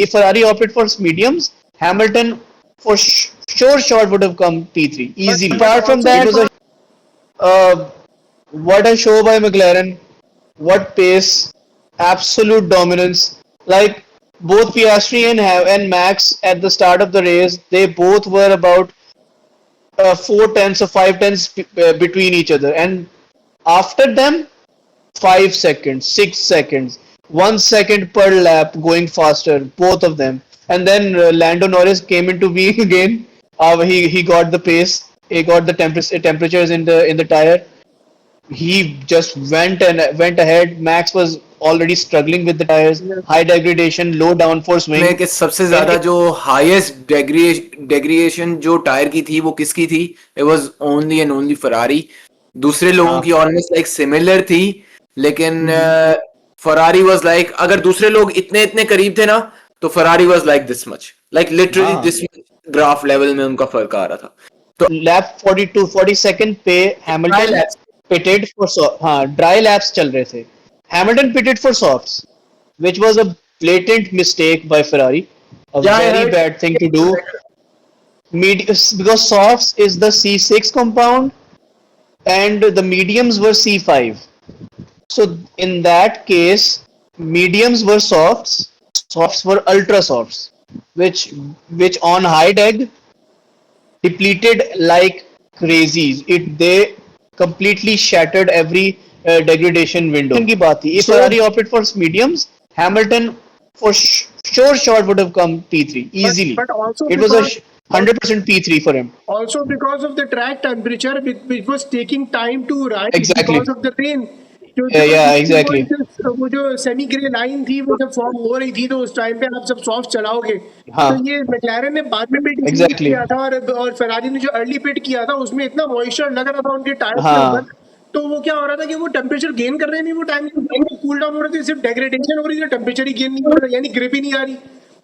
If Ferrari opted for mediums, Hamilton for sure would have come P3 easily. Apart from that, it was what a show by McLaren. What pace, absolute dominance. Like both Piastri and Max at the start of the race, they both were about 4 tenths or 5 tenths between each other, and after them 5 seconds, 6 seconds, 1 second per lap going faster, both of them. And then Lando Norris came into being again. He got the pace, he got the temperatures in the tire. He just went ahead. Max was already struggling with the tires, high degradation, low downforce में swing. कि सबसे ज्यादा जो highest डेग्रेडेशन जो tyre की थी वो किसकी थी? It was only and only Ferrari. दूसरे लोगों की ऑलमोस्ट लाइक सिमिलर थी, लेकिन फरारी वाज लाइक, अगर दूसरे लोग इतने इतने करीब थे ना तो Ferrari was like this much, like literally this graph level में उनका फर्क आ रहा था. तो लैप 42 पे Hamilton pitted for dry laps चल रहे थे. Hamilton pitted for softs, which was a blatant mistake by Ferrari. A very bad thing to do. Because softs is the C6 compound and the mediums were C5. So in that case, mediums were softs, softs were ultra softs, which on high deg depleted like crazies. They completely shattered every degradation window. की बात थी. If Ferrari opted for mediums, Hamilton for sure would have come P3 easily. But also it was a 100% P3 for him. Also because of the track temperature, which was taking time to rise Exactly. because of the rain. Yeah, exactly. वो जो semi grey line थी वो जब form हो रही थी तो उस टाइम पे आप जब सॉफ्ट चलाओगे हाँ. तो ये मैक्लारेन ने बाद में पिट Exactly. किया था और फेरारी ने जो अर्ली पिट किया था उसमें इतना मॉइस्चर लग रहा था उनके टायर के हाँ. अंदर. तो वो क्या हो रहा था कि वो टेम्परेचर गेन कर रहे नहीं, वो टाइम कूल डाउन हो रहे थे, सिर्फ डेग्रेडेशन हो रही है, टेम्परेचर ही गेन नहीं हो रहा, यानी ग्रिप ही नहीं आ रही.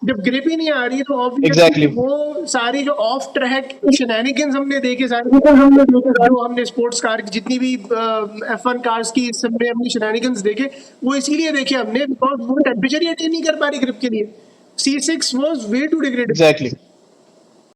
जब ग्रिप ही नहीं आ रही तो Exactly. वो सारी जो ऑफ ट्रैक शेनैनिगन्स हमने देखे, सारे जो हमने स्पोर्ट्स कार की जितनी भी F1 कार्स की इस सब में हमने शेनैनिगन्स देखे, वो इसीलिए देखे हमने बिकॉज वो टेम्परेचर ही अटेन नहीं कर पा रही ग्रिप के लिए. C6 was way too degraded. Exactly.